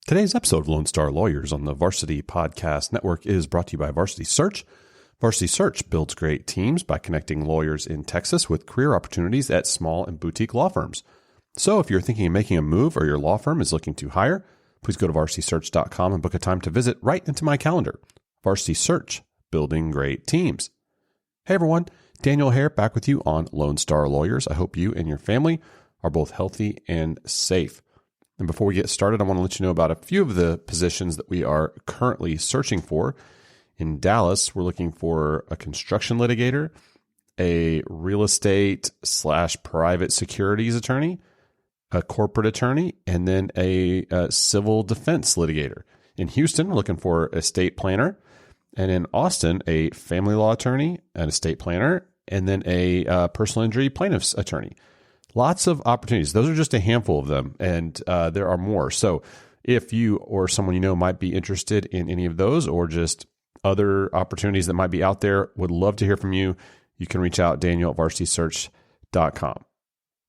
Today's episode of Lone Star Lawyers on the Varsity Podcast Network is brought to you by Varsity Search. Varsity Search builds great teams by connecting lawyers in Texas with career opportunities at small and boutique law firms. So if you're thinking of making a move or your law firm is looking to hire, please go to varsitysearch.com and book a time to visit right into my calendar. Varsity Search, building great teams. Hey everyone, Daniel here back with you on Lone Star Lawyers. I hope you and your family are both healthy and safe. And before we get started, I want to let you know about a few of the positions that we are currently searching for. In Dallas, we're looking for a construction litigator, a real estate / private securities attorney, a corporate attorney, and then a civil defense litigator. In Houston, we're looking for a estate planner. And in Austin, a family law attorney, an estate planner, and then a personal injury plaintiff's attorney. Lots of opportunities. Those are just a handful of them, and there are more. So if you or someone you know might be interested in any of those or just other opportunities that might be out there, would love to hear from you. You can reach out, Daniel at varsitysearch.com.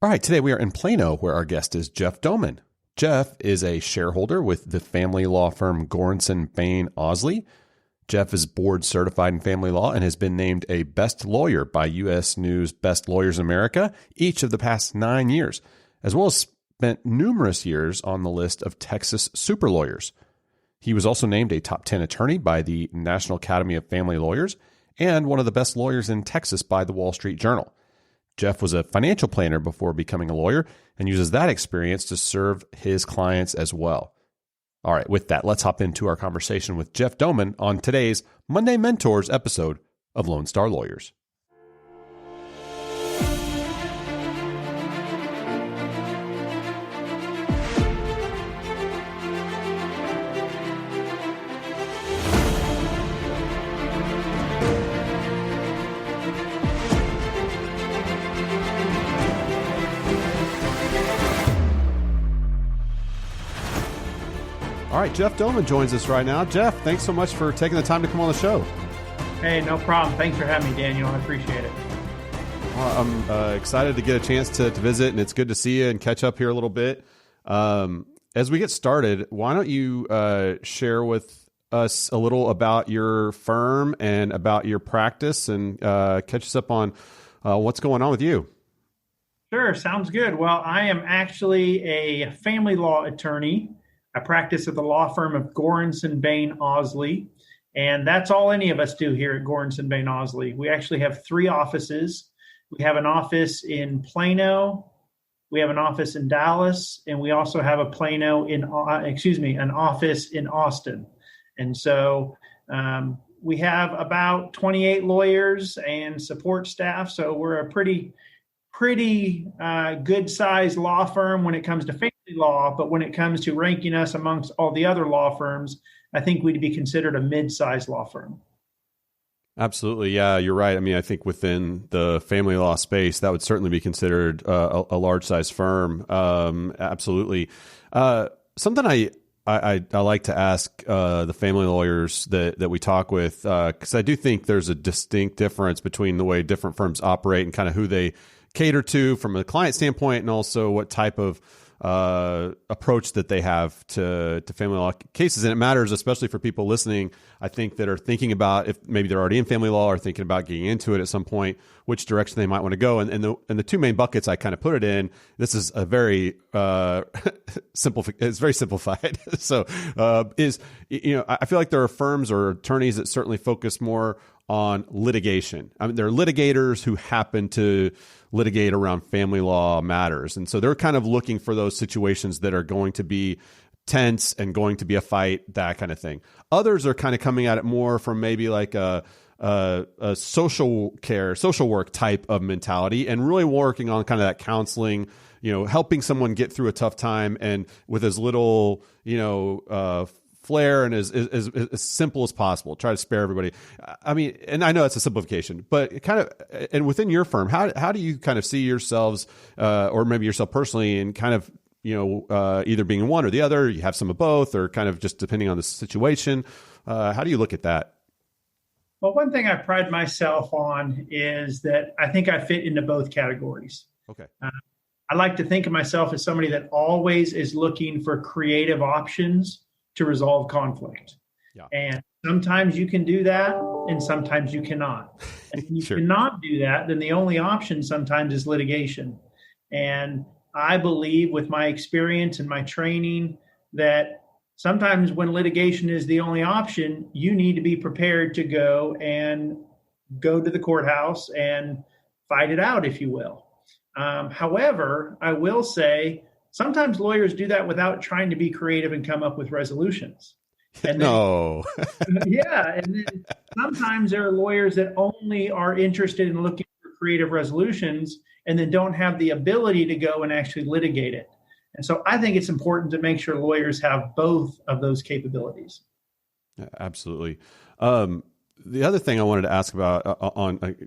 All right, today we are in Plano, where our guest is Jeff Domen. Jeff is a shareholder with the family law firm GoransonBain Ausley. Jeff is board certified in family law and has been named a best lawyer by U.S. News Best Lawyers in America each of the past 9 years, as well as spent numerous years on the list of Texas super lawyers. He was also named a top 10 attorney by the National Academy of Family Lawyers and one of the best lawyers in Texas by the Wall Street Journal. Jeff was a financial planner before becoming a lawyer and uses that experience to serve his clients as well. All right, with that, let's hop into our conversation with Jeff Domen on today's Monday Mentors episode of Lone Star Lawyers. All right, Jeff Domen joins us right now. Jeff, thanks so much for taking the time to come on the show. Hey, no problem. Thanks for having me, Daniel. I appreciate it. Well, I'm excited to get a chance to visit, and it's good to see you and catch up here a little bit. As we get started, why don't you share with us a little about your firm and about your practice and catch us up on what's going on with you? Sure, sounds good. Well, I am actually a family law attorney. I practice at the law firm of GoransonBain Ausley, and that's all any of us do here at GoransonBain Ausley. We actually have 3 offices. We have an office in Plano, we have an office in Dallas, and we also have an office in Austin. And so we have about 28 lawyers and support staff. So we're a pretty good sized law firm when it comes to family law, but when it comes to ranking us amongst all the other law firms, I think we'd be considered a mid-sized law firm. Absolutely. Yeah, you're right. I mean, I think within the family law space, that would certainly be considered a large size firm. Absolutely. Something I like to ask the family lawyers that we talk with, because I do think there's a distinct difference between the way different firms operate and kind of who they cater to from a client standpoint, and also what type of approach that they have to family law cases. And it matters, especially for people listening, I think, that are thinking about if maybe they're already in family law or thinking about getting into it at some point, which direction they might want to go. And the 2 main buckets I kind of put it in, this is a very it's very simplified. So I feel like there are firms or attorneys that certainly focus more on litigation. I mean, there are litigators who happen to litigate around family law matters. And so they're kind of looking for those situations that are going to be tense and going to be a fight, that kind of thing. Others are kind of coming at it more from maybe like a social work type of mentality, and really working on kind of that counseling, helping someone get through a tough time and with as little, flair and as simple as possible. Try to spare everybody. I mean, and I know it's a simplification, but kind of, and within your firm, how do you kind of see yourselves, or maybe yourself personally, and kind of, either being one or the other, you have some of both, or kind of just depending on the situation. How do you look at that? Well, one thing I pride myself on is that I think I fit into both categories. Okay. I like to think of myself as somebody that always is looking for creative options to resolve conflict. Yeah. And sometimes you can do that, and sometimes you cannot. And when you Sure. cannot do that, then the only option sometimes is litigation. And I believe, with my experience and my training, that sometimes when litigation is the only option, you need to be prepared to go to the courthouse and fight it out, if you will. However, I will say sometimes lawyers do that without trying to be creative and come up with resolutions. And no. yeah. And then sometimes there are lawyers that only are interested in looking for creative resolutions and then don't have the ability to go and actually litigate it. And so I think it's important to make sure lawyers have both of those capabilities. Yeah, absolutely. The other thing I wanted to ask about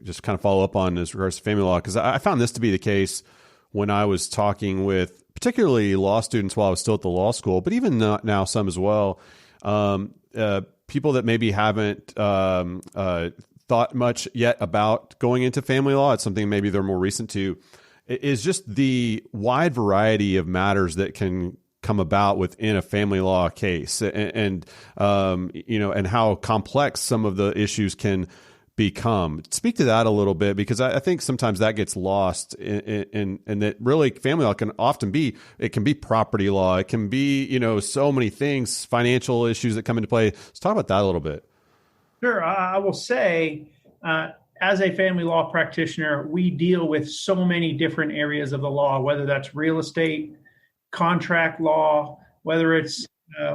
just kind of follow up on is regards to family law, because I found this to be the case when I was talking with particularly law students while I was still at the law school, but even now some as well. People that maybe haven't thought much yet about going into family law. It's something maybe they're more recent to. Is just the wide variety of matters that can come about within a family law case, and how complex some of the issues can become. Speak to that a little bit, because I think sometimes that gets lost in that really family law can often be, it can be property law. It can be, so many things, financial issues that come into play. Let's talk about that a little bit. Sure. I will say, as a family law practitioner, we deal with so many different areas of the law, whether that's real estate, contract law, whether it's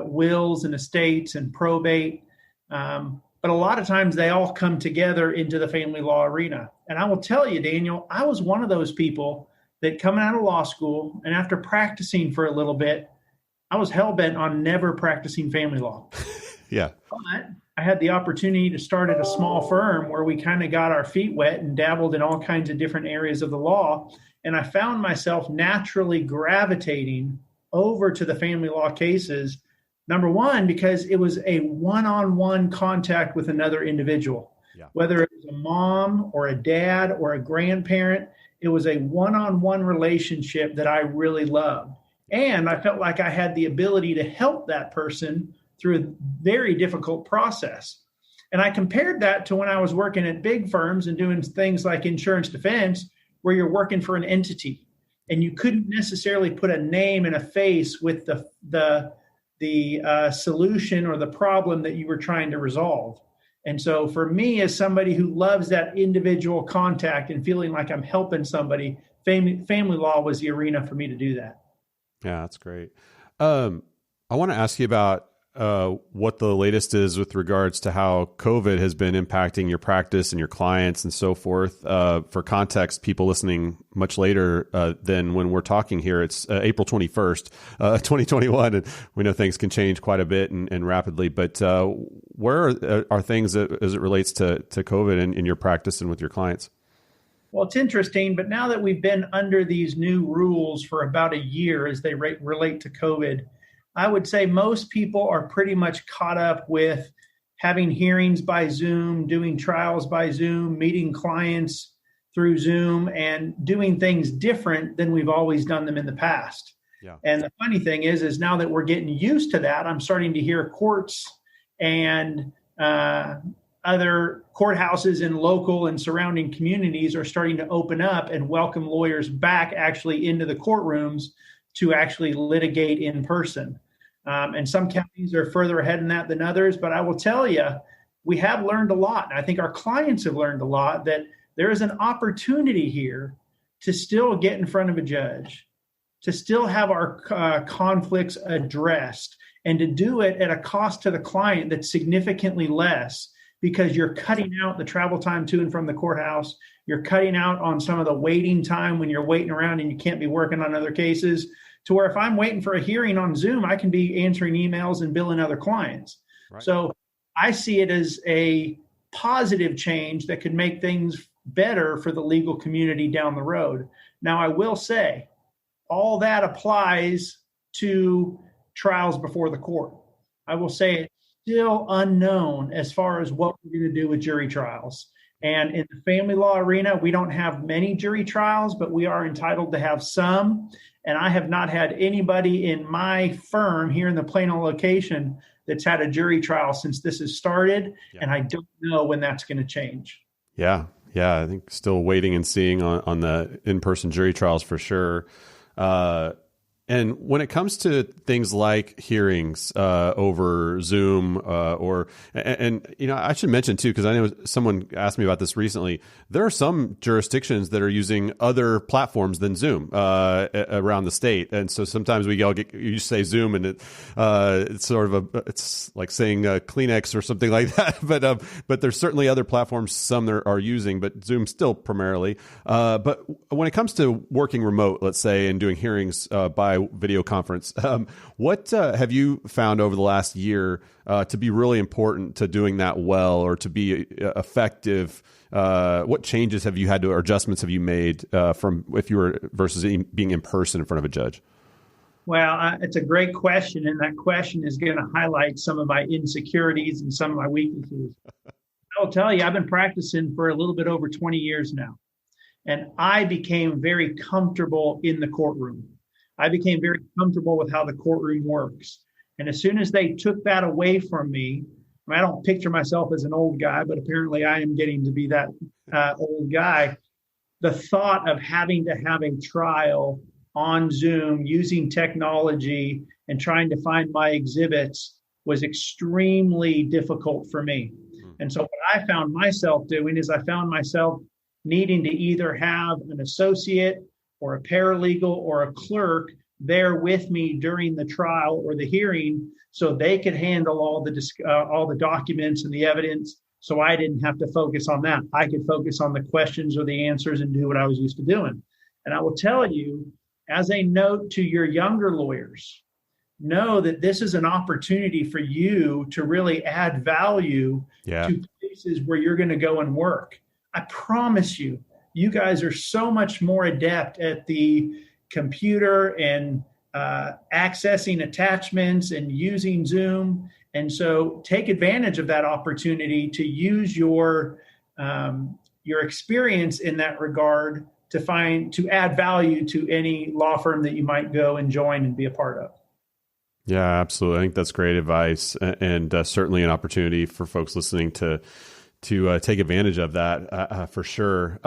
wills and estates and probate. But a lot of times they all come together into the family law arena. And I will tell you, Daniel, I was one of those people that coming out of law school, and after practicing for a little bit, I was hell-bent on never practicing family law. Yeah. But I had the opportunity to start at a small firm where we kind of got our feet wet and dabbled in all kinds of different areas of the law. And I found myself naturally gravitating over to the family law cases. Number one, because it was a one-on-one contact with another individual. Yeah. Whether it was a mom or a dad or a grandparent, it was a one-on-one relationship that I really loved. And I felt like I had the ability to help that person through a very difficult process. And I compared that to when I was working at big firms and doing things like insurance defense, where you're working for an entity and you couldn't necessarily put a name and a face with the solution or the problem that you were trying to resolve. And so for me, as somebody who loves that individual contact and feeling like I'm helping somebody, family law was the arena for me to do that. Yeah, that's great. I want to ask you about what the latest is with regards to how COVID has been impacting your practice and your clients and so forth. For context, people listening much later than when we're talking here, it's April 21st, 2021, and we know things can change quite a bit and rapidly. But where are things as it relates to COVID in your practice and with your clients? Well, it's interesting, but now that we've been under these new rules for about a year as they relate to COVID, I would say most people are pretty much caught up with having hearings by Zoom, doing trials by Zoom, meeting clients through Zoom, and doing things different than we've always done them in the past. Yeah. And the funny thing is now that we're getting used to that, I'm starting to hear courts and other courthouses in local and surrounding communities are starting to open up and welcome lawyers back actually into the courtrooms to actually litigate in person. And some counties are further ahead in that than others. But I will tell you, we have learned a lot. And I think our clients have learned a lot that there is an opportunity here to still get in front of a judge, to still have our conflicts addressed, and to do it at a cost to the client that's significantly less, because you're cutting out the travel time to and from the courthouse. You're cutting out on some of the waiting time when you're waiting around and you can't be working on other cases, to where if I'm waiting for a hearing on Zoom, I can be answering emails and billing other clients. Right. So I see it as a positive change that could make things better for the legal community down the road. Now, I will say all that applies to trials before the court. I will say it's still unknown as far as what we're going to do with jury trials. And in the family law arena, we don't have many jury trials, but we are entitled to have some. And I have not had anybody in my firm here in the Plano location that's had a jury trial since this has started. Yeah. And I don't know when that's going to change. Yeah. Yeah. I think still waiting and seeing on the in-person jury trials for sure. And when it comes to things like hearings over Zoom and I should mention too, because I know someone asked me about this recently, there are some jurisdictions that are using other platforms than Zoom around the state. And so sometimes you say Zoom and it's sort of it's like saying Kleenex or something like that. But there's certainly other platforms some are using, but Zoom still primarily. But when it comes to working remote, let's say, and doing hearings by video conference, what have you found over the last year to be really important to doing that well or to be effective? What changes have you had to, or adjustments have you made from if you were versus being in person in front of a judge? Well, it's a great question, and that question is going to highlight some of my insecurities and some of my weaknesses. I'll tell you, I've been practicing for a little bit over 20 years now, and I became very comfortable in the courtroom. I became very comfortable with how the courtroom works. And as soon as they took that away from me, I don't picture myself as an old guy, but apparently I am getting to be that old guy. The thought of having to have a trial on Zoom using technology and trying to find my exhibits was extremely difficult for me. And so what I found myself doing is I found myself needing to either have an associate or a paralegal or a clerk there with me during the trial or the hearing, so they could handle all the documents and the evidence. So I didn't have to focus on that. I could focus on the questions or the answers and do what I was used to doing. And I will tell you, as a note to your younger lawyers, know that this is an opportunity for you to really add value to places where you're going to go and work. I promise you, you guys are so much more adept at the computer and accessing attachments and using Zoom. And so take advantage of that opportunity to use your experience in that regard to add value to any law firm that you might go and join and be a part of. Yeah, absolutely. I think that's great advice, and certainly an opportunity for folks listening to take advantage of that for sure.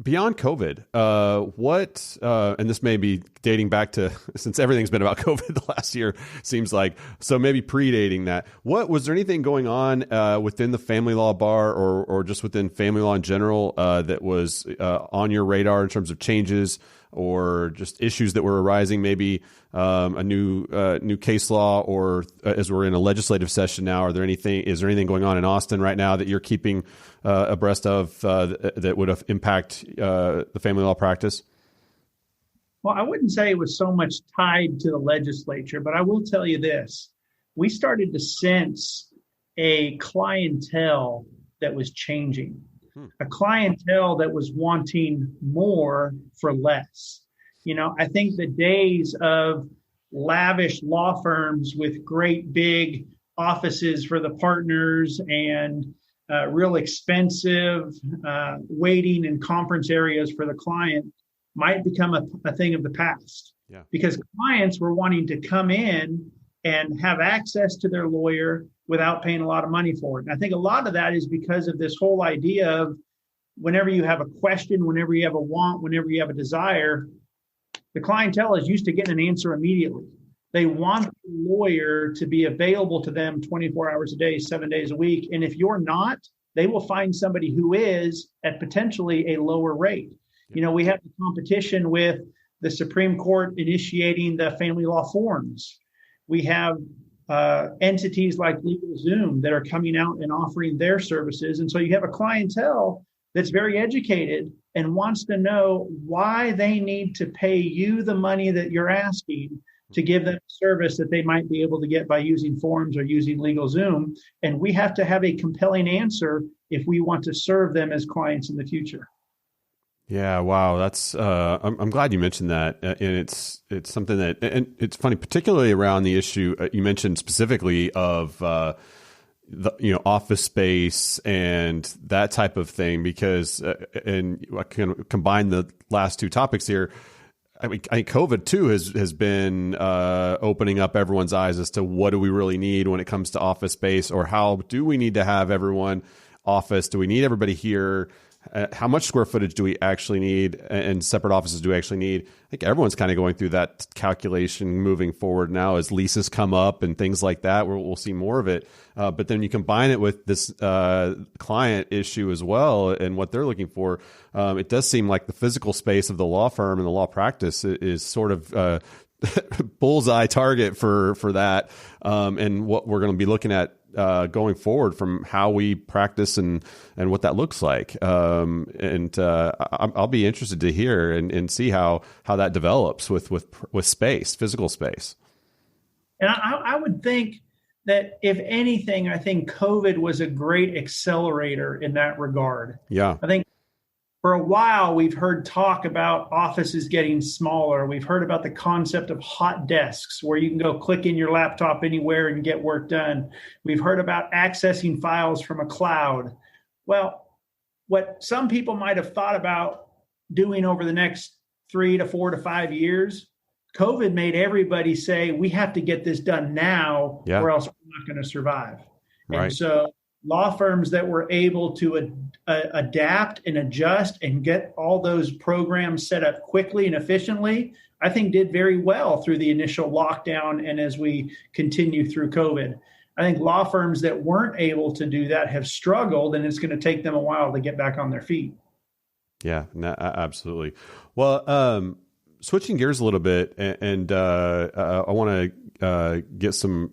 Beyond COVID, what, and this may be dating back to, since everything's been about COVID the last year, seems like, so maybe predating that, was there anything going on within the family law bar or just within family law in general that was on your radar in terms of changes or just issues that were arising, maybe a new case law, or as we're in a legislative session now, is there anything going on in Austin right now that you're keeping abreast of that would impact the family law practice? Well, I wouldn't say it was so much tied to the legislature, but I will tell you this. We started to sense a clientele that was changing. A clientele that was wanting more for less. I think the days of lavish law firms with great big offices for the partners and real expensive waiting and conference areas for the client might become a thing of the past. Yeah. Because clients were wanting to come in and have access to their lawyer without paying a lot of money for it. And I think a lot of that is because of this whole idea of whenever you have a question, whenever you have a want, whenever you have a desire, the clientele is used to getting an answer immediately. They want the lawyer to be available to them 24 hours a day, 7 days a week. And if you're not, they will find somebody who is at potentially a lower rate. We have the competition with the Supreme Court initiating the family law forms. We have entities like LegalZoom that are coming out and offering their services. And so you have a clientele that's very educated and wants to know why they need to pay you the money that you're asking to give them a service that they might be able to get by using forms or using LegalZoom. And we have to have a compelling answer if we want to serve them as clients in the future. Yeah, wow, that's I'm glad you mentioned that, and it's something that, and it's funny, particularly around the issue you mentioned specifically of office space and that type of thing, because and I can combine the last two topics here. I think COVID too has been opening up everyone's eyes as to what do we really need when it comes to office space, or how do we need to have everyone office? Do we need everybody here? How much square footage do we actually need, and separate offices do we actually need? I think everyone's kind of going through that calculation moving forward now as leases come up and things like that. We'll see more of it. But then you combine it with this client issue as well and what they're looking for. It does seem like the physical space of the law firm and the law practice is sort of bullseye target for that, and what we're going to be looking at going forward from how we practice and what that looks like. I'll be interested to hear and see how that develops with space, physical space. And I would think that if anything, I think COVID was a great accelerator in that regard. Yeah. I think for a while, we've heard talk about offices getting smaller. We've heard about the concept of hot desks where you can go click in your laptop anywhere and get work done. We've heard about accessing files from a cloud. Well, what some people might have thought about doing over the next 3 to 4 to 5 years, COVID made everybody say, we have to get this done now, or else we're not going to survive. Right. And so law firms that were able to adapt and adjust and get all those programs set up quickly and efficiently, I think did very well through the initial lockdown and as we continue through COVID. I think law firms that weren't able to do that have struggled, and it's going to take them a while to get back on their feet. Yeah, absolutely. Well, switching gears a little bit, and I want to get some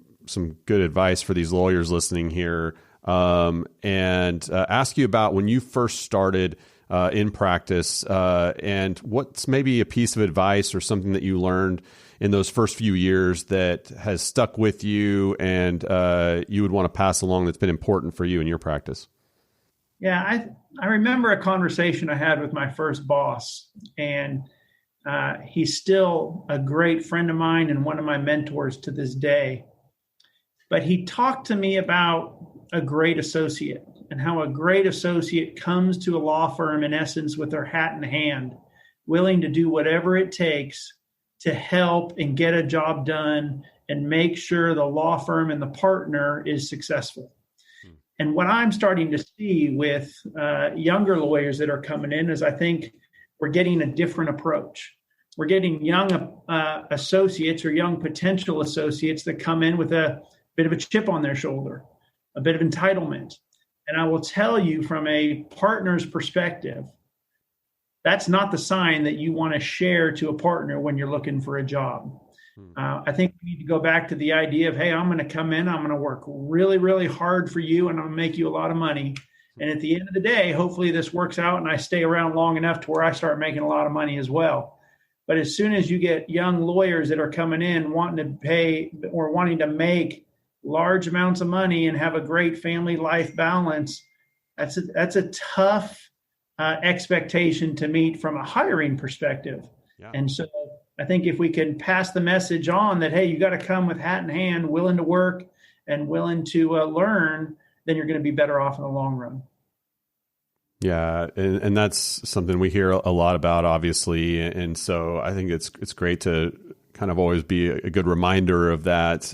good advice for these lawyers listening here. And ask you about when you first started in practice, and what's maybe a piece of advice or something that you learned in those first few years that has stuck with you and you would want to pass along that's been important for you in your practice. Yeah, I remember a conversation I had with my first boss, and he's still a great friend of mine and one of my mentors to this day. But he talked to me about a great associate and how a great associate comes to a law firm, in essence, with their hat in hand, willing to do whatever it takes to help and get a job done and make sure the law firm and the partner is successful. And what I'm starting to see with younger lawyers that are coming in is I think we're getting a different approach. We're getting young associates or young potential associates that come in with a bit of a chip on their shoulder, a bit of entitlement. And I will tell you from a partner's perspective, that's not the sign that you want to share to a partner when you're looking for a job. I think we need to go back to the idea of, hey, I'm going to come in, I'm going to work really, really hard for you, and I'm going to make you a lot of money. And at the end of the day, hopefully this works out and I stay around long enough to where I start making a lot of money as well. But as soon as you get young lawyers that are coming in wanting to pay or wanting to make large amounts of money and have a great family life balance, that's a tough expectation to meet from a hiring perspective. Yeah. And so I think if we can pass the message on that, hey, you got to come with hat in hand, willing to work and willing to learn, then you're going to be better off in the long run. Yeah, and that's something we hear a lot about, obviously. And so I think it's great to kind of always be a good reminder of that.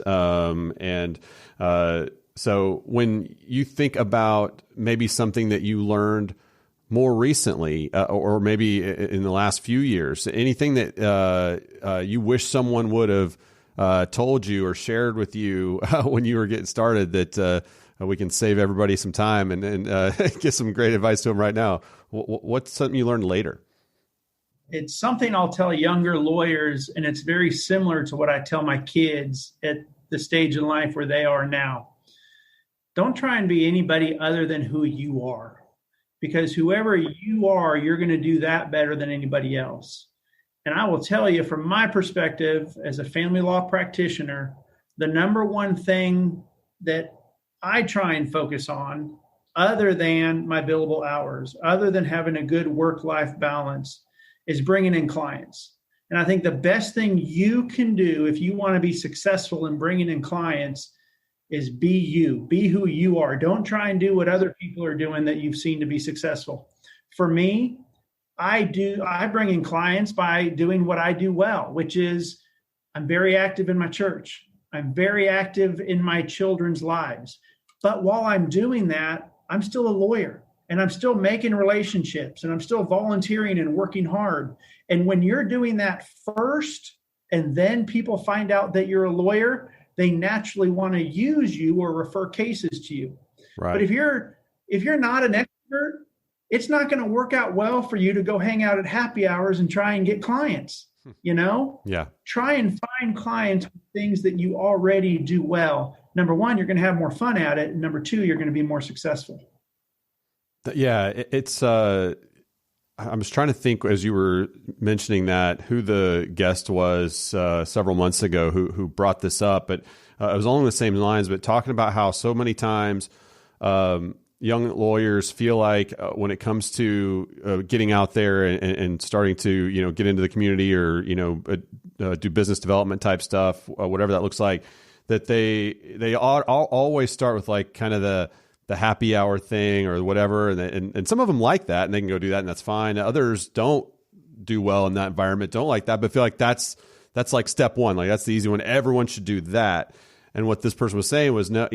So when you think about maybe something that you learned more recently, or maybe in the last few years, anything that you wish someone would have told you or shared with you when you were getting started that we can save everybody some time and get some great advice to them right now. What's something you learned later? It's something I'll tell younger lawyers, and it's very similar to what I tell my kids at the stage in life where they are now. Don't try and be anybody other than who you are, because whoever you are, you're going to do that better than anybody else. And I will tell you, from my perspective as a family law practitioner, the number one thing that I try and focus on, other than my billable hours, other than having a good work-life balance, is bringing in clients. And I think the best thing you can do if you want to be successful in bringing in clients is be you, be who you are. Don't try and do what other people are doing that you've seen to be successful. For me, I bring in clients by doing what I do well, which is I'm very active in my church. I'm very active in my children's lives. But while I'm doing that, I'm still a lawyer and I'm still making relationships and I'm still volunteering and working hard. And when you're doing that first, and then people find out that you're a lawyer, they naturally want to use you or refer cases to you. Right. But if you're not an expert, it's not going to work out well for you to go hang out at happy hours and try and get clients, Yeah. Try and find clients with things that you already do well. Number one, you're going to have more fun at it. And number two, you're going to be more successful. Yeah. It's, I was trying to think as you were mentioning that who the guest was several months ago who brought this up, but it was along the same lines, but talking about how so many times young lawyers feel like when it comes to getting out there and starting to get into the community or do business development type stuff, whatever that looks like, that they always start with like kind of the happy hour thing or whatever. And some of them like that and they can go do that and that's fine. Others don't do well in that environment, don't like that, but feel like that's like step one. Like that's the easy one. Everyone should do that. And what this person was saying was, no,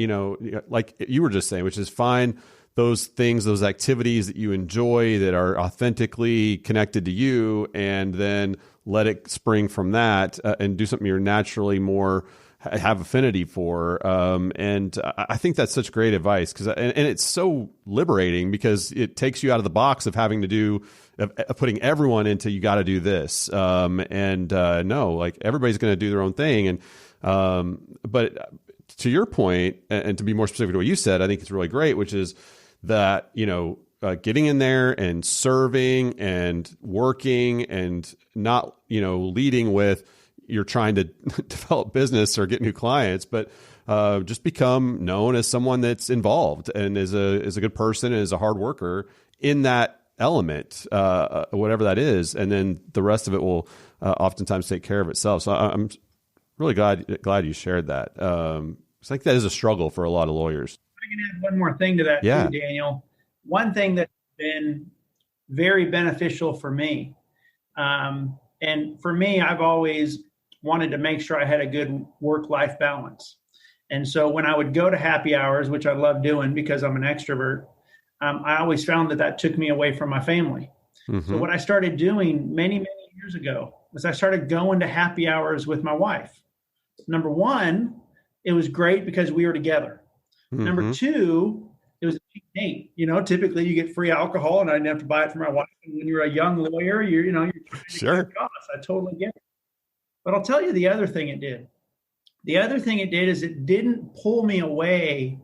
like you were just saying, which is find those things, those activities that you enjoy that are authentically connected to you, and then let it spring from that and do something you're naturally more have affinity for. And I think that's such great advice and it's so liberating because it takes you out of the box of having to do, of putting everyone into, you got to do this. No, like everybody's going to do their own thing. And, but to your point, and to be more specific to what you said, I think it's really great, which is that, getting in there and serving and working and not, leading with, you're trying to develop business or get new clients, but just become known as someone that's involved and is a good person and is a hard worker in that element, whatever that is. And then the rest of it will oftentimes take care of itself. So I'm really glad you shared that. It's like that is a struggle for a lot of lawyers. I can add one more thing to that too, Daniel. One thing that's been very beneficial for me, and for me, I've always wanted to make sure I had a good work-life balance. And so when I would go to happy hours, which I love doing because I'm an extrovert, I always found that took me away from my family. Mm-hmm. So what I started doing many, many years ago was I started going to happy hours with my wife. Number one, it was great because we were together. Mm-hmm. Number two, it was a cheap date. Typically you get free alcohol and I didn't have to buy it for my wife. And when you're a young lawyer, you're trying to sure. cut costs. I totally get it. But I'll tell you the other thing it did. The other thing it did is it didn't pull me away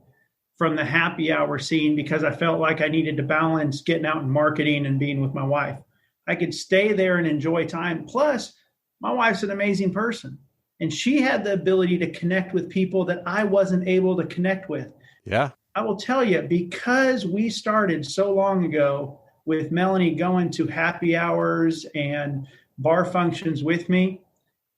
from the happy hour scene because I felt like I needed to balance getting out and marketing and being with my wife. I could stay there and enjoy time. Plus, my wife's an amazing person. And she had the ability to connect with people that I wasn't able to connect with. Yeah. I will tell you, because we started so long ago with Melanie going to happy hours and bar functions with me,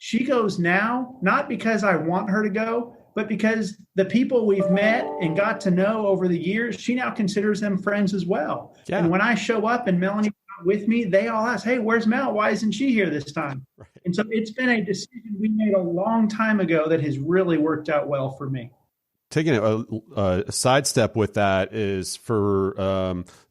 she goes now, not because I want her to go, but because the people we've met and got to know over the years, she now considers them friends as well. Yeah. And when I show up and Melanie's not with me, they all ask, hey, where's Mel? Why isn't she here this time? Right. And so it's been a decision we made a long time ago that has really worked out well for me. Taking a sidestep with that is for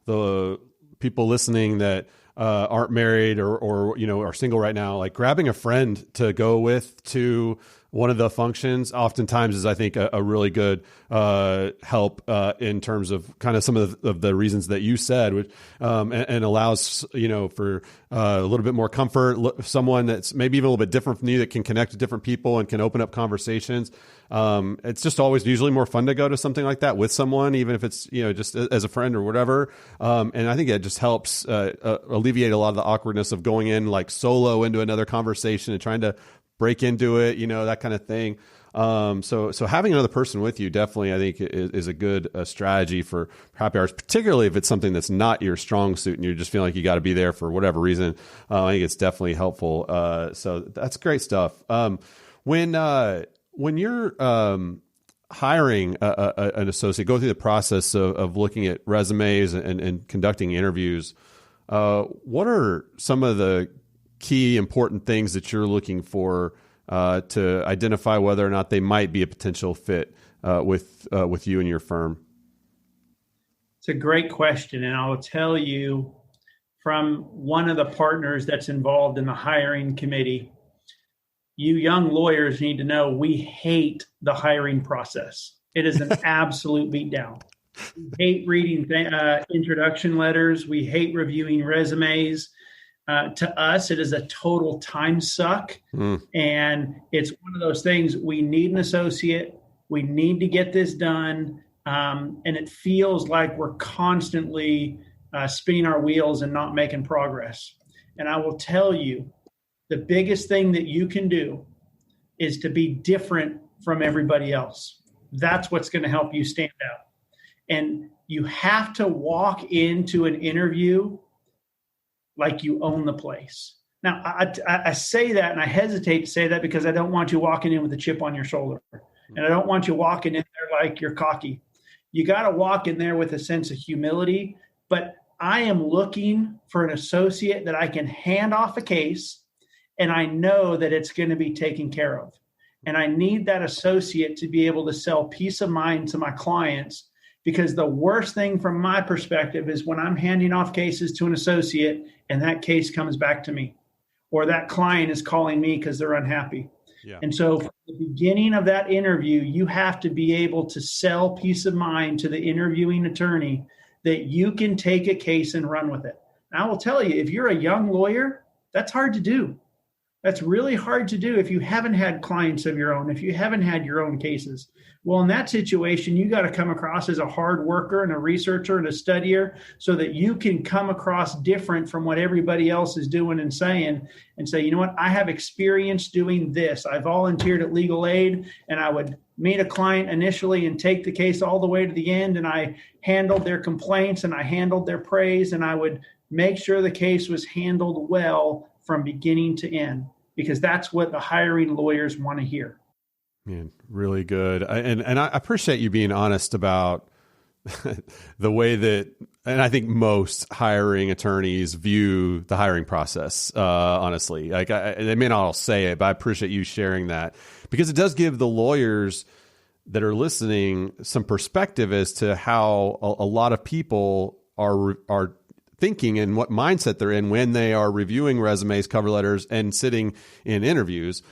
the people listening that aren't married or are single right now, like grabbing a friend to go with to one of the functions oftentimes is, I think, a really good help in terms of kind of some of the reasons that you said, which and allows for a little bit more comfort. Someone that's maybe even a little bit different from you that can connect to different people and can open up conversations. It's just always usually more fun to go to something like that with someone, even if it's just as a friend or whatever. And I think it just helps alleviate a lot of the awkwardness of going in like solo into another conversation and trying to break into it, that kind of thing. So having another person with you definitely, I think, is a good strategy for happy hours, particularly if it's something that's not your strong suit and you just feel like you got to be there for whatever reason. I think it's definitely helpful. So that's great stuff. When you're, hiring an associate, go through the process of looking at resumes and conducting interviews, what are some of the key important things that you're looking for to identify whether or not they might be a potential fit with you and your firm? It's a great question. And I will tell you from one of the partners that's involved in the hiring committee, you young lawyers need to know we hate the hiring process. It is an absolute beatdown. We hate reading introduction letters. We hate reviewing resumes. To us, it is a total time suck. And it's one of those things, we need an associate. We need to get this done. And it feels like we're constantly spinning our wheels and not making progress. And I will tell you, the biggest thing that you can do is to be different from everybody else. That's what's going to help you stand out. And you have to walk into an interview like you own the place. Now, I say that, and I hesitate to say that because I don't want you walking in with a chip on your shoulder. And I don't want you walking in there like you're cocky. You got to walk in there with a sense of humility. But I am looking for an associate that I can hand off a case, and I know that it's going to be taken care of. And I need that associate to be able to sell peace of mind to my clients, because the worst thing from my perspective is when I'm handing off cases to an associate and that case comes back to me, or that client is calling me because they're unhappy. Yeah. And so from the beginning of that interview, you have to be able to sell peace of mind to the interviewing attorney that you can take a case and run with it. And I will tell you, if you're a young lawyer, that's hard to do. That's really hard to do if you haven't had clients of your own, if you haven't had your own cases. Well, in that situation, you got to come across as a hard worker and a researcher and a studier so that you can come across different from what everybody else is doing and saying, and say, you know what, I have experience doing this. I volunteered at Legal Aid, and I would meet a client initially and take the case all the way to the end, and I handled their complaints and I handled their praise, and I would make sure the case was handled well from beginning to end, because that's what the hiring lawyers want to hear. Man, really good. And I appreciate you being honest about the way that, and I think most hiring attorneys view the hiring process, honestly. Like they may not all say it, but I appreciate you sharing that, because it does give the lawyers that are listening some perspective as to how a lot of people are thinking and what mindset they're in when they are reviewing resumes, cover letters, and sitting in interviews.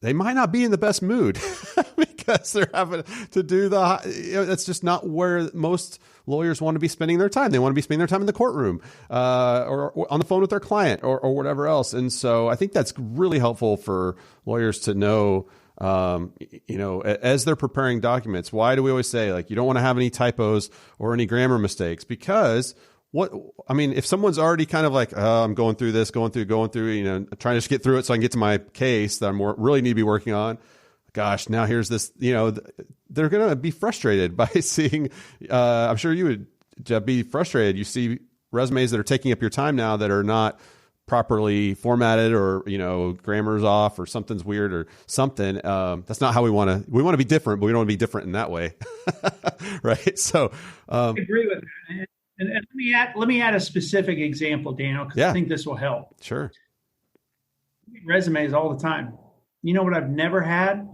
They might not be in the best mood because they're having to do that's just not where most lawyers want to be spending their time. They want to be spending their time in the courtroom or on the phone with their client or whatever else. And so I think that's really helpful for lawyers to know, as they're preparing documents. Why do we always say, like, you don't want to have any typos or any grammar mistakes? Because if someone's already kind of like, I'm going through, trying to just get through it so I can get to my case that I really need to be working on. Gosh, now here's this, they're going to be frustrated by seeing, I'm sure you would be frustrated. You see resumes that are taking up your time now that are not properly formatted, or, grammar's off, or something's weird or something. That's not how we want to be different, but we don't want to be different in that way. Right. So, I agree with that. And let me add a specific example, Daniel, because I think this will help. Sure. Resumes all the time. You know what I've never had?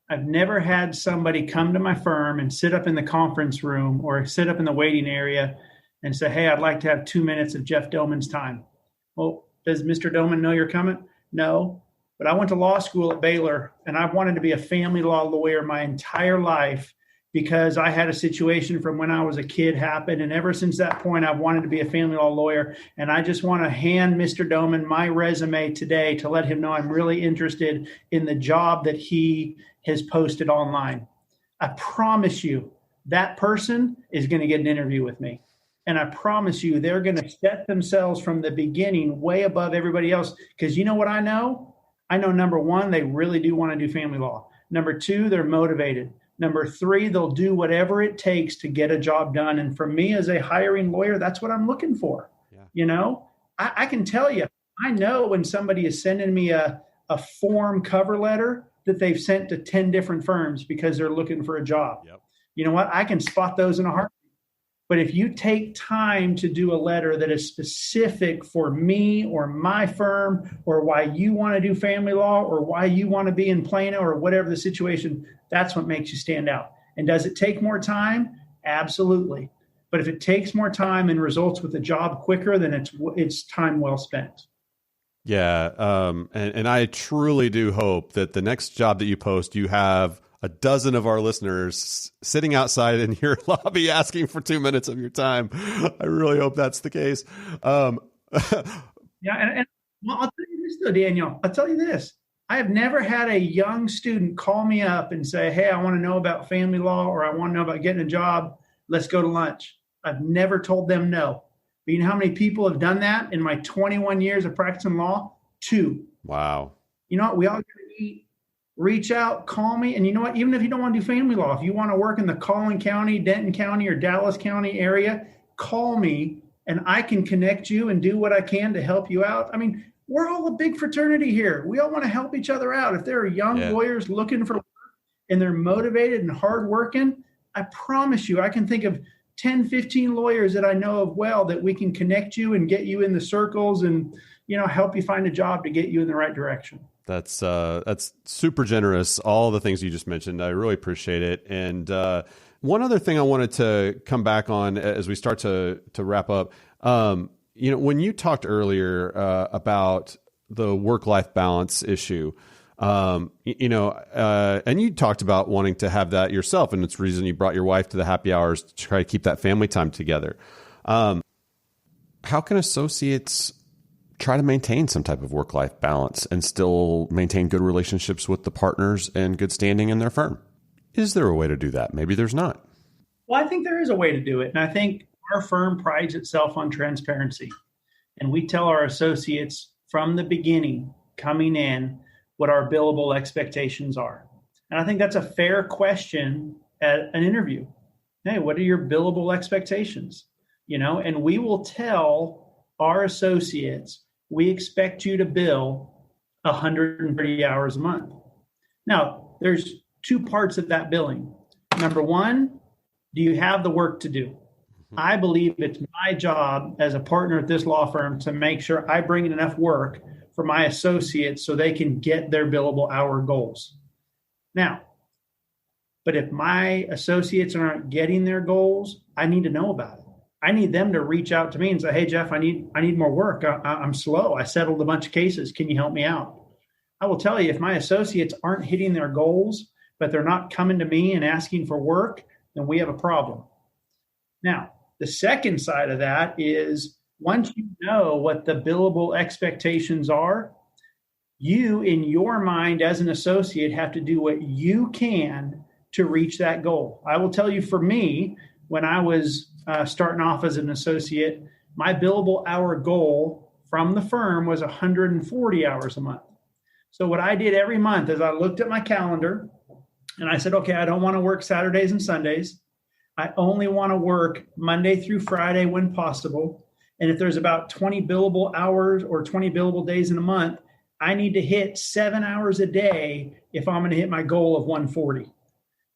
I've never had somebody come to my firm and sit up in the conference room or sit up in the waiting area and say, hey, I'd like to have 2 minutes of Jeff Domen's time. Well, does Mr. Domen know you're coming? No. But I went to law school at Baylor, and I've wanted to be a family law lawyer my entire life, because I had a situation from when I was a kid happen. And ever since that point, I've wanted to be a family law lawyer. And I just want to hand Mr. Domen my resume today to let him know I'm really interested in the job that he has posted online. I promise you that person is going to get an interview with me. And I promise you they're going to set themselves from the beginning way above everybody else. Because you know what I know? I know, number one, they really do want to do family law. Number two, they're motivated. Number three, they'll do whatever it takes to get a job done. And for me as a hiring lawyer, that's what I'm looking for. Yeah. I can tell you, I know when somebody is sending me a form cover letter that they've sent to 10 different firms because they're looking for a job. Yep. You know what? I can spot those in a heartbeat. But if you take time to do a letter that is specific for me or my firm or why you want to do family law or why you want to be in Plano or whatever the situation, that's what makes you stand out. And does it take more time? Absolutely. But if it takes more time and results with a job quicker, then it's time well spent. Yeah. And I truly do hope that the next job that you post, you have a dozen of our listeners sitting outside in your lobby asking for 2 minutes of your time. I really hope that's the case. Yeah. And well, I'll tell you this though, Daniel, I'll tell you this. I have never had a young student call me up and say, hey, I want to know about family law or I want to know about getting a job. Let's go to lunch. I've never told them no. But you know how many people have done that in my 21 years of practicing law? 2. Wow. You know what? We all got to eat. Reach out, call me. And you know what? Even if you don't want to do family law, if you want to work in the Collin County, Denton County, or Dallas County area, call me and I can connect you and do what I can to help you out. I mean, we're all a big fraternity here. We all want to help each other out. If there are young lawyers looking for work and they're motivated and hardworking, I promise you, I can think of 10, 15 lawyers that I know of well that we can connect you and get you in the circles and, you know, help you find a job to get you in the right direction. That's super generous. All the things you just mentioned, I really appreciate it. And one other thing I wanted to come back on as we start to wrap up, you know, when you talked earlier about the work-life balance issue, you know, and you talked about wanting to have that yourself, and it's the reason you brought your wife to the happy hours to try to keep that family time together. How can associates try to maintain some type of work-life balance and still maintain good relationships with the partners and good standing in their firm? Is there a way to do that? Maybe there's not. Well, I think there is a way to do it. And I think our firm prides itself on transparency. And we tell our associates from the beginning coming in what our billable expectations are. And I think that's a fair question at an interview. Hey, what are your billable expectations? You know, and we will tell our associates, we expect you to bill 130 hours a month. Now, there's 2 parts of that billing. Number 1, do you have the work to do? I believe it's my job as a partner at this law firm to make sure I bring in enough work for my associates so they can get their billable hour goals. Now, but if my associates aren't getting their goals, I need to know about it. I need them to reach out to me and say, hey, Jeff, I need more work. I'm slow. I settled a bunch of cases. Can you help me out? I will tell you, if my associates aren't hitting their goals, but they're not coming to me and asking for work, then we have a problem. Now, the second side of that is once you know what the billable expectations are, you, in your mind as an associate, have to do what you can to reach that goal. I will tell you, for me, when I was starting off as an associate, my billable hour goal from the firm was 140 hours a month. So what I did every month is I looked at my calendar and I said, okay, I don't want to work Saturdays and Sundays. I only want to work Monday through Friday when possible. And if there's about 20 billable hours or 20 billable days in a month, I need to hit 7 hours a day if I'm going to hit my goal of 140.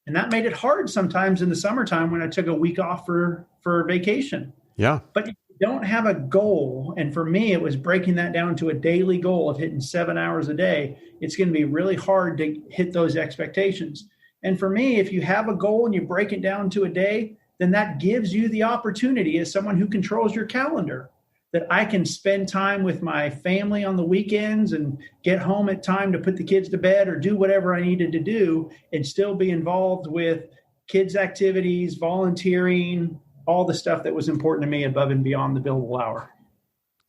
And that made it hard sometimes in the summertime when I took a week off for vacation. Yeah. But if you don't have a goal, and for me, it was breaking that down to a daily goal of hitting 7 hours a day, it's going to be really hard to hit those expectations. And for me, if you have a goal and you break it down to a day, then that gives you the opportunity as someone who controls your calendar that I can spend time with my family on the weekends and get home at time to put the kids to bed or do whatever I needed to do and still be involved with kids' activities, volunteering, all the stuff that was important to me above and beyond the billable hour.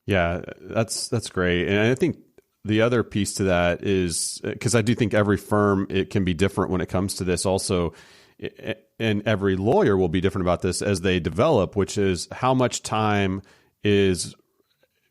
Yeah, that's great. And I think the other piece to that is, because I do think every firm, it can be different when it comes to this also, and every lawyer will be different about this as they develop, which is how much time is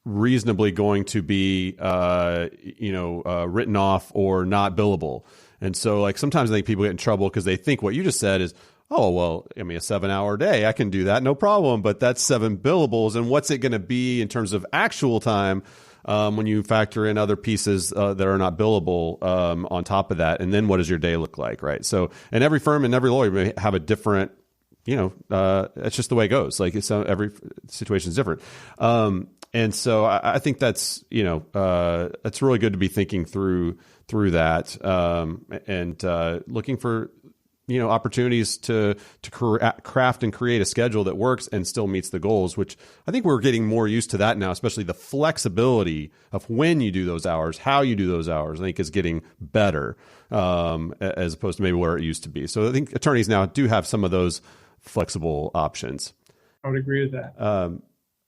reasonably going to be, written off or not billable. And so like sometimes I think people get in trouble because they think what you just said is, oh, well, I mean, a 7 hour day, I can do that. No problem. But that's 7 billables. And what's it going to be in terms of actual time? when you factor in other pieces that are not billable on top of that, and then what does your day look like, right? So, and every firm and every lawyer may have a different, it's just the way it goes. Like every situation is different. And so I think that's, it's really good to be thinking through that and looking for, opportunities to craft and create a schedule that works and still meets the goals, which I think we're getting more used to that now, especially the flexibility of when you do those hours, how you do those hours, I think is getting better as opposed to maybe where it used to be. So I think attorneys now do have some of those flexible options. I would agree with that.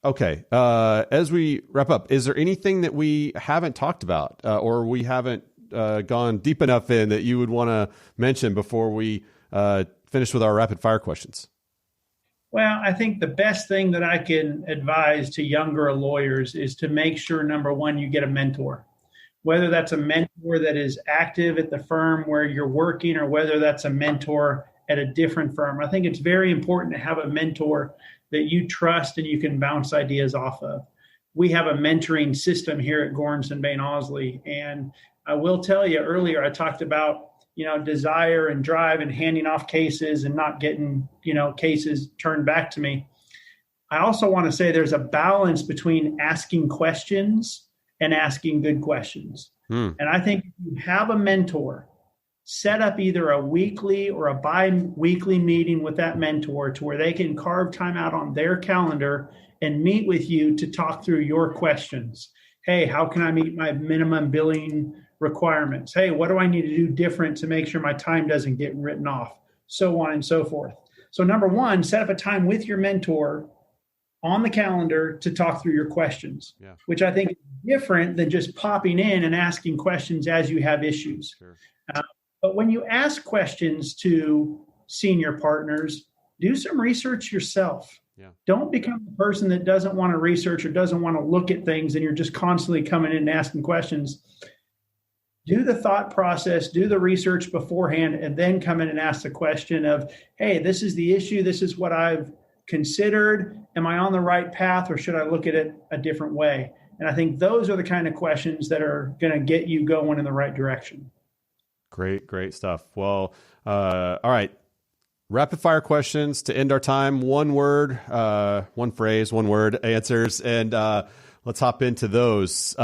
Okay. As we wrap up, is there anything that we haven't talked about or we haven't gone deep enough in that you would want to mention before we finish with our rapid fire questions? Well, I think the best thing that I can advise to younger lawyers is to make sure, number one, you get a mentor. Whether that's a mentor that is active at the firm where you're working or whether that's a mentor at a different firm. I think it's very important to have a mentor that you trust and you can bounce ideas off of. We have a mentoring system here at GoransonBain Ausley. And I will tell you, earlier I talked about, desire and drive and handing off cases and not getting, cases turned back to me. I also want to say there's a balance between asking questions and asking good questions. And I think if you have a mentor, set up either a weekly or a bi-weekly meeting with that mentor to where they can carve time out on their calendar and meet with you to talk through your questions. Hey, how can I meet my minimum billing requirements? Hey, what do I need to do different to make sure my time doesn't get written off? So on and so forth. So number one, set up a time with your mentor on the calendar to talk through your questions, which I think is different than just popping in and asking questions as you have issues. Sure. But when you ask questions to senior partners, do some research yourself. Don't become the person that doesn't want to research or doesn't want to look at things and you're just constantly coming in and asking questions. Do the thought process, do the research beforehand, and then come in and ask the question of, hey, this is the issue. This is what I've considered. Am I on the right path or should I look at it a different way? And I think those are the kind of questions that are going to get you going in the right direction. Great stuff. Well, all right. Rapid fire questions to end our time. One word, one phrase, one word answers. And let's hop into those.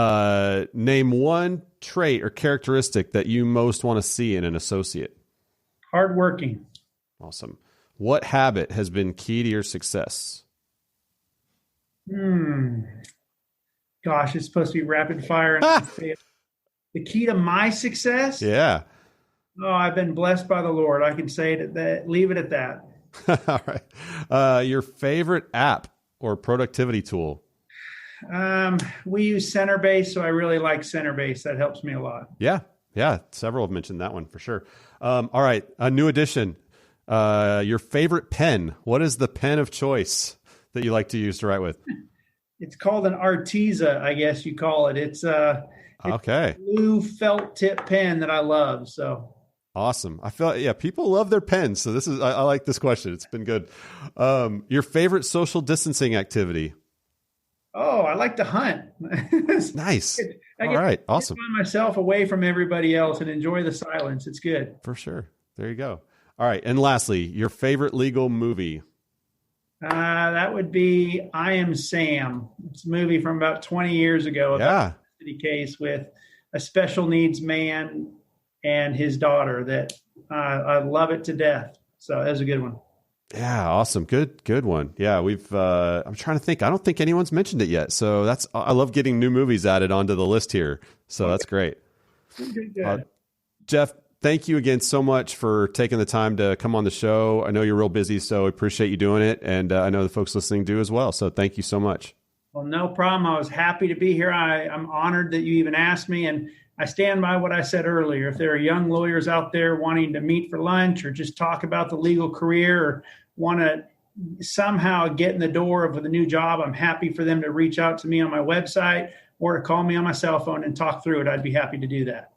Name one trait or characteristic that you most want to see in an associate. Hardworking. Awesome. What habit has been key to your success? Gosh, it's supposed to be rapid fire. And the key to my success? Yeah. Oh, I've been blessed by the Lord. I can say that. Leave it at that. All right. Your favorite app or productivity tool? We use Centerbase, so I really like Centerbase. That helps me a lot. Yeah. Several have mentioned that one for sure. All right. A new addition. Your favorite pen. What is the pen of choice that you like to use to write with? It's called an Arteza, I guess you call it. It's a blue felt tip pen that I love. So. Awesome. I feel people love their pens. So I like this question. It's been good. Your favorite social distancing activity? Oh, I like to hunt. Nice. All right. Awesome. Find myself away from everybody else and enjoy the silence. It's good. For sure. There you go. All right. And lastly, your favorite legal movie? That would be I Am Sam. It's a movie from about 20 years ago. About a custody case with a special needs man and his daughter that I love it to death. So that's a good one. Yeah. Awesome. Good one. Yeah. I'm trying to think. I don't think anyone's mentioned it yet. So I love getting new movies added onto the list here. So that's great. Good. Jeff, thank you again so much for taking the time to come on the show. I know you're real busy, so I appreciate you doing it. And I know the folks listening do as well. So thank you so much. Well, no problem. I was happy to be here. I'm honored that you even asked me. And I stand by what I said earlier. If there are young lawyers out there wanting to meet for lunch or just talk about the legal career or want to somehow get in the door of the new job, I'm happy for them to reach out to me on my website or to call me on my cell phone and talk through it. I'd be happy to do that.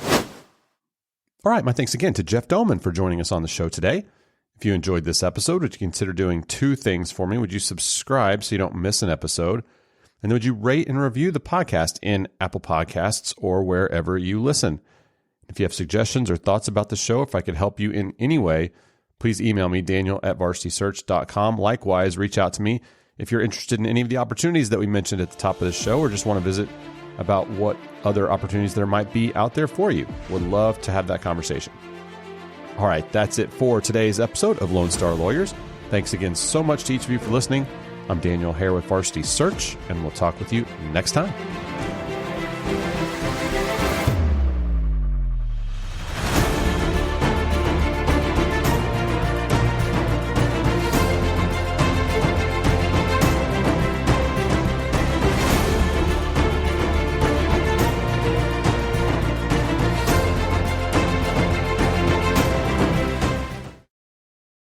All right. My thanks again to Jeff Domen for joining us on the show today. If you enjoyed this episode, would you consider doing two things for me? Would you subscribe so you don't miss an episode? And then would you rate and review the podcast in Apple Podcasts or wherever you listen? If you have suggestions or thoughts about the show, if I could help you in any way, please email me, daniel@varsitysearch.com. Likewise, reach out to me if you're interested in any of the opportunities that we mentioned at the top of the show or just want to visit about what other opportunities there might be out there for you. Would love to have that conversation. All right, that's it for today's episode of Lone Star Lawyers. Thanks again so much to each of you for listening. I'm Daniel Hare with Varsity Search, and we'll talk with you next time.